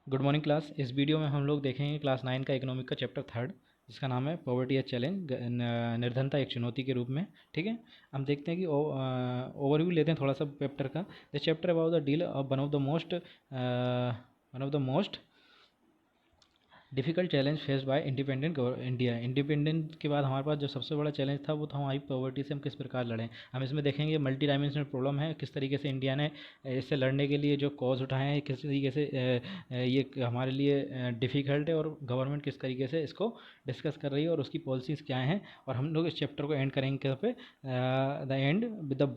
Good morning class. इस video में हम लोग देखेंगे क्लास 9 का इकोनॉमिक का चैप्टर थर्ड, जिसका नाम है पॉवर्टी ए चैलेंज, निर्धनता एक चुनौती के रूप में। ठीक है, हम देखते हैं कि ओवरव्यू लेते हैं थोड़ा सा चैप्टर का। The chapter about the deal of one of the most difficult challenge face by independent India. Independent के बाद हमारे पास जो सबसे बड़ा चैलेंज था वो था हमारी पॉवर्टी से हम किस प्रकार लड़ें। हम इसमें देखेंगे मल्टी डायमेंशनल प्रॉब्लम है, किस तरीके से इंडिया ने इससे लड़ने के लिए जो कॉज उठाए हैं, किस तरीके से ये हमारे लिए डिफ़िकल्ट है और गवर्नमेंट किस तरीके से इसको डिस्कस कर रही है और उसकी पॉलिसीज़ क्या हैं। और हम लोग इस चैप्टर को एंड करेंगे कहाँ पे, the end with the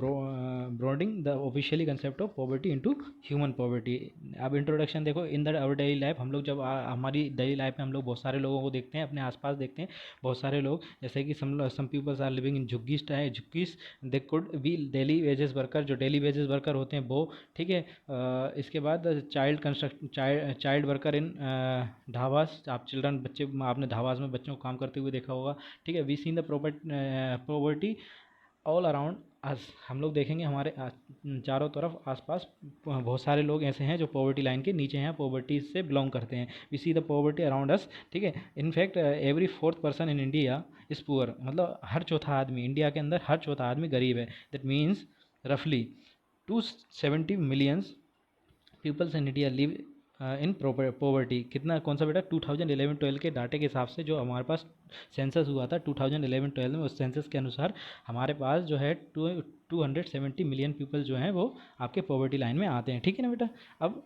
broadening the officially concept of poverty into human poverty. अब इंट्रोडक्शन देखो, in the our daily life हम लोग जब हमारी डेली लाइफ में हम लोग बहुत सारे लोगों को देखते हैं, अपने आसपास देखते हैं बहुत सारे लोग, जैसे कि some peoples are living in झुग्गीज they could be daily wages worker, जो डेली वेजेस वर्कर होते हैं वो। ठीक है, इसके बाद चाइल्ड वर्कर इन ढाबास, आप चिल्ड्रन बच्चे, आपने ढाबास में बच्चों को काम करते हुए देखा होगा। ठीक है, we seen the poverty all around us. हम लोग देखेंगे हमारे चारों तरफ आसपास बहुत सारे लोग ऐसे हैं जो पॉवर्टी लाइन के नीचे हैं, पॉवर्टी से बिलोंग करते हैं। We see the poverty around us. ठीक है, in fact every fourth person in India is poor, मतलब हर चौथा आदमी इंडिया के अंदर, हर चौथा आदमी गरीब है। दैट मीन्स रफली 270 millions peoples in India live in poverty. कितना, कौन सा बेटा, 2011-12 के डाटे के हिसाब से जो हमारे पास सेंसस हुआ था 2011-12 में, उस सेंसस के अनुसार हमारे पास जो है 270 मिलियन पीपल जो हैं वो आपके पॉवर्टी लाइन में आते हैं। ठीक है ना बेटा। अब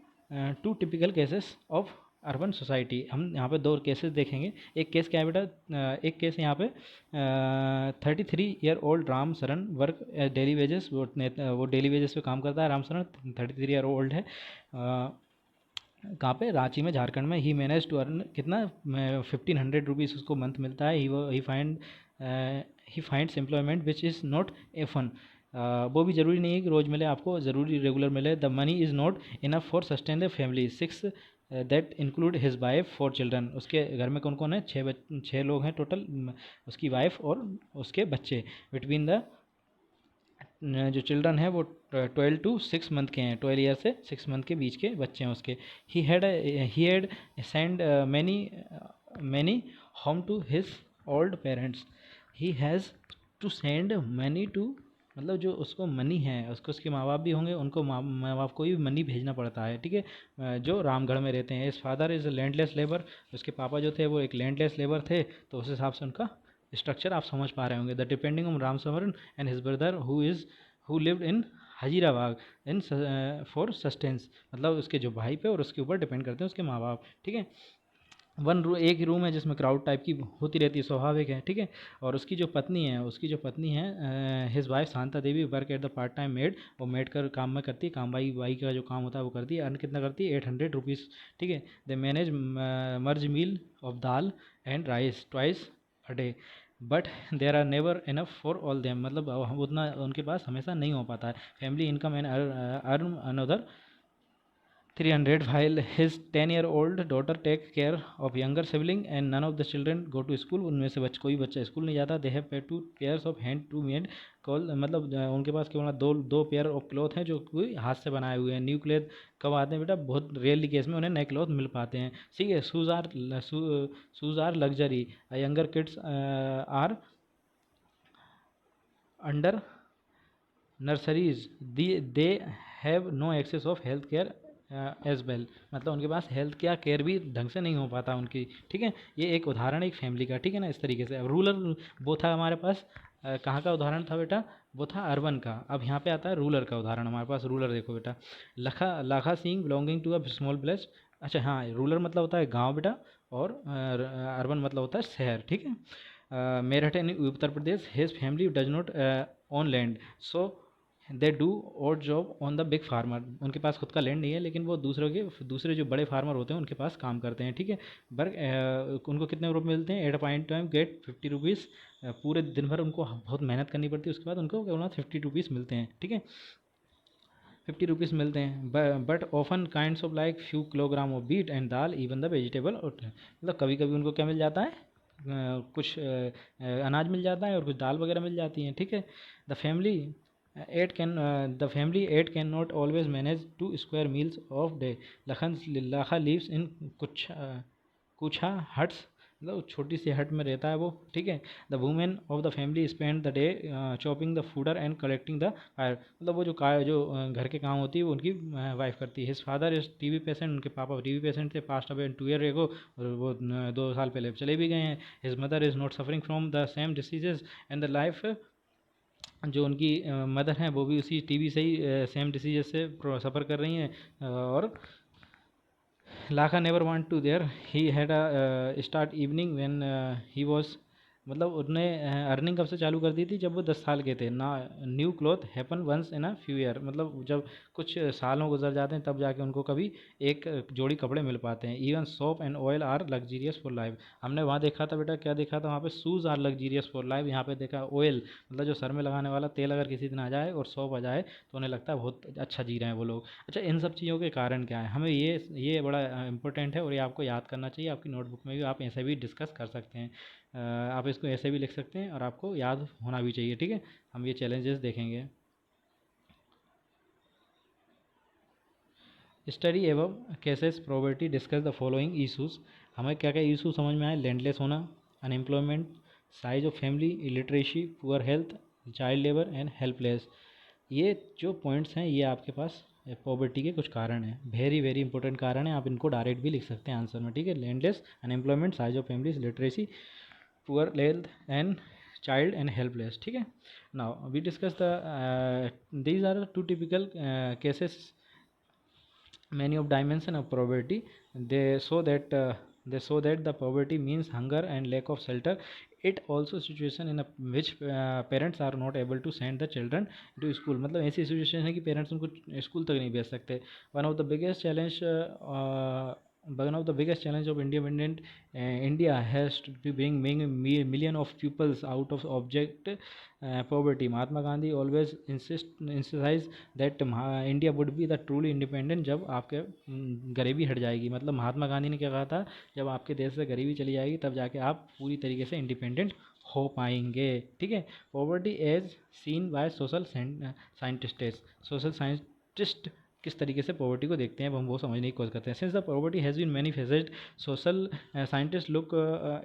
two typical cases of urban society, हम यहाँ पे दो केसेस देखेंगे। एक केस क्या है बेटा, एक केस यहाँ पे 33 ईयर ओल्ड राम शरण वर्क डेली वेजेस, वो डेली वेजेस पे काम करता है। राम शरण 33 ईयर ओल्ड है, कहाँ पे, रांची में, झारखंड में। ही मैनेज टू अर्न कितना, 1500 रुपीज़ उसको मंथ मिलता है। He finds employment which is not a fun. वो भी ज़रूरी नहीं है कि रोज़ मिले आपको, ज़रूरी रेगुलर मिले। The money is not enough for sustain the family. 6 that include his wife 4 children. उसके घर में कौन कौन है, 6 लोग हैं टोटल, उसकी वाइफ और उसके बच्चे। बिटवीन द जो चिल्ड्रन है वो 12 to 6 मंथ के हैं, 12 ईयर से 6 मंथ के बीच के बच्चे हैं उसके। He had send many home to his old parents. He has to send money to, मतलब जो उसको मनी है, उसको उसके माँ बाप भी होंगे, उनको माँ बाप को भी मनी भेजना पड़ता है। ठीक है, जो रामगढ़ में रहते हैं। इस फादर इज़ लैंडलेस लेबर, उसके पापा जो थे वो एक लैंडलेस लेबर थे, तो उस हिसाब से उनका स्ट्रक्चर आप समझ पा रहे होंगे। The depending on Ram Sharan and his brother who lived in Hazaribagh in for sustenance, मतलब उसके जो भाई पे और उसके ऊपर डिपेंड करते हैं उसके माँ बाप। ठीक है, एक ही रूम है जिसमें क्राउड टाइप की होती रहती है, स्वाभाविक है। ठीक है, और उसकी जो पत्नी है his wife Shanta Devi work at the part time made. वो मेड कर काम में करती है, काम बाई का जो काम होता है वो करती है। अर्न कितना करती है, 800 रुपीज़। ठीक है, दे मैनेज मर्ज meal of dal and rice twice a day, but there are never enough for all them, मतलब उतना उनके पास हमेशा नहीं हो पाता है। Family income and earn another 300 while his 10-year-old daughter take care of younger sibling and none of the children go to school। उनमें से कोई बच्चा स्कूल नहीं जाता। they have paid 2 pairs of hand to made call, मतलब उनके पास केवल दो पेयर ऑफ क्लॉथ हैं जो कोई हाथ से बनाए हुए हैं। न्यू क्लॉथ कब आते हैं बेटा, बहुत रेयरली केस में उन्हें नए क्लॉथ मिल पाते हैं। ठीक है, shoes are luxury, younger kids are under nurseries, they have no access of health care as well, मतलब उनके पास हेल्थ केयर भी ढंग से नहीं हो पाता उनकी। ठीक है, ये एक उदाहरण है एक फैमिली का। ठीक है ना, इस तरीके से। अब रूरल वो था हमारे पास, कहाँ का उदाहरण था बेटा, वो था अर्बन का। अब यहाँ पे आता है रूरल का उदाहरण हमारे पास। रूरल देखो बेटा, Lakha Singh belonging to a small village. अच्छा हाँ, रूरल मतलब होता है गाँव बेटा, और अर्बन मतलब होता है शहर। ठीक है, Meerut in Uttar Pradesh. His family does not own land, so they do odd job on the big farmer. उनके पास खुद का लैंड नहीं है, लेकिन वो दूसरे जो बड़े फार्मर होते हैं उनके पास काम करते हैं। ठीक है, उनको कितने रुपये मिलते हैं, 8 गेट 50 रुपीज़। पूरे दिन भर उनको बहुत मेहनत करनी पड़ती है, उसके बाद उनको केवल 50 रुपीज़ मिलते हैं। ठीक है, 50 रुपीज़ मिलते हैं। But often kinds of like few kilogram of beet and dal even the vegetable, मतलब कभी कभी उनको क्या मिल जाता है, कुछ अनाज मिल जाता है और कुछ दाल वगैरह मिल जाती हैं। ठीक है, the family ate can the family ate can not always manage to square meals of day. Lakha lives in कुछ कुछा हट्स, मतलब छोटी सी हट में रहता है वो, ठीक है। The women of the family spend the day chopping the fodder and collecting the fire, मतलब वो घर के काम होती है वो उनकी वाइफ करती है। His father is TB patient, उनके पापा टीबी पेशेंट थे, पास्ट अवे 2 ईयर एगो, और वो 2 साल पहले चले भी गए हैं। His mother is not suffering from the same diseases and the life, जो उनकी मदर हैं वो भी उसी टीबी से ही सेम डिसीजेज से सफ़र कर रही हैं। और Lakha never want to there he had a start evening when he was, मतलब उसने अर्निंग कब से चालू कर दी थी, जब वो 10 साल के थे ना। New cloth happen once in a few year, मतलब जब कुछ सालों गुजर जाते हैं तब जाके उनको कभी एक जोड़ी कपड़े मिल पाते हैं। Even soap and oil are luxurious for life, हमने वहाँ देखा था बेटा, क्या देखा था वहाँ पे, shoes are luxurious for life, यहाँ पे देखा ऑयल, मतलब जो सर में लगाने वाला तेल अगर किसी दिन आ जाए और सोप आ जाए तो उन्हें लगता है बहुत अच्छा जी रहे हैं वो लोग। अच्छा, इन सब चीज़ों के कारण क्या है, हमें ये बड़ा इंपॉर्टेंट है और ये आपको याद करना चाहिए। आपकी नोटबुक में भी आप ऐसे भी डिस्कस कर सकते हैं, आप इसको ऐसे भी लिख सकते हैं और आपको याद होना भी चाहिए, ठीक है। हम ये चैलेंजेस देखेंगे। स्टडी एवं cases property discuss the following issues, हमें क्या क्या इशू समझ में आए, लैंडलेस होना, unemployment, size of family, illiteracy, poor health, child labour and helpless. ये जो पॉइंट्स हैं ये आपके पास पॉवर्टी के कुछ कारण हैं, वेरी वेरी इंपॉर्टेंट कारण हैं, आप इनको डायरेक्ट भी लिख सकते हैं आंसर में, ठीक है। Landless, unemployment, size of families, literacy, poor health and child and helpless, ठीक है। Now we discuss the these are two typical cases many of dimension of poverty, they show that the poverty means hunger and lack of shelter. It also situation in a which parents are not able to send the children to school, मतलब ऐसी situation है कि parents उनको school तक नहीं भेज सकते। One of the biggest challenge of independent India has to be bring million of pupils out of object poverty. Mahatma Gandhi always emphasize that India would be the truly independent जब आपके गरीबी हट जाएगी, मतलब महात्मा गांधी ने क्या कहा था, जब आपके देश से गरीबी चली जाएगी तब जाके आप पूरी तरीके से इंडिपेंडेंट हो पाएंगे, ठीक है। Poverty as seen by social scientist किस तरीके से पॉवर्टी को देखते हैं, अब हम वो समझने की कोशिश करते हैं। Since the poverty has been manifested, social scientist look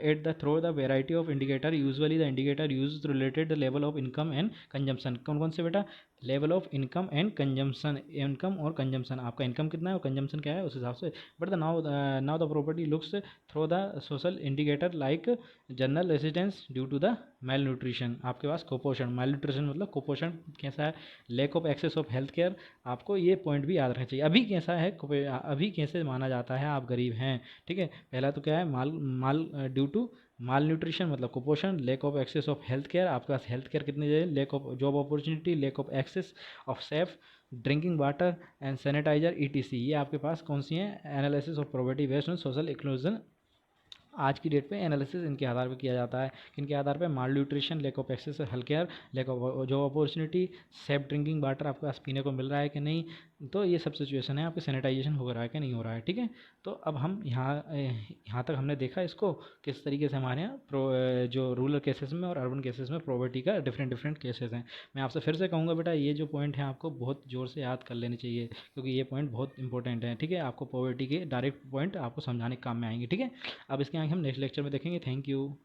at the through the variety of indicator, usually the indicator use related the level of income and consumption. कौन कौन से बेटा, level of income and consumption, income और consumption, आपका income कितना है और consumption क्या है उस हिसाब से। But the now the property looks through the social indicator like general residence due to the mail nutrition, आपके पास कुपोषण, मेल न्यूट्रिशन मतलब कुपोषण कैसा है, lack of access of health care, आपको ये पॉइंट भी याद रखना चाहिए। अभी कैसा है, अभी कैसे माना जाता है आप गरीब हैं, ठीक है। पहला तो क्या है, माल माल ड्यू टू माल न्यूट्रिशन मतलब कुपोषण, lack of access of health care, आपके पास हेल्थ केयर कितनी चाहिए, lack of job opportunity, lack of access of safe drinking water and sanitiser ETC, ये आपके पास कौन सी हैं, analysis of poverty based on social inclusion. आज की डेट पे एनालिसिस इनके आधार पर किया जाता है, किनके आधार पे, malnutrition, lack of access health care, lack of job opportunity, safe drinking water आपके पास पीने को मिल रहा है कि नहीं, तो ये सब सिचुएशन है, आपके सैनिटाइजेशन हो रहा है कि नहीं हो रहा है, ठीक है। तो अब हम यहाँ तक हमने देखा इसको किस तरीके से हमारे यहाँ जो रूरल केसेस में और अर्बन केसेस में पॉवर्टी का डिफरेंट केसेस हैं। मैं आपसे फिर से कहूँगा बेटा, ये जो पॉइंट है आपको बहुत ज़ोर से याद कर लेने चाहिए, क्योंकि ये पॉइंट बहुत इंपॉर्टेंट है, ठीक है। आपको पॉवर्टी के डायरेक्ट पॉइंट आपको समझाने के काम में आएंगे, ठीक है। अब इसके आगे हम नेक्स्ट लेक्चर में देखेंगे। Thank you.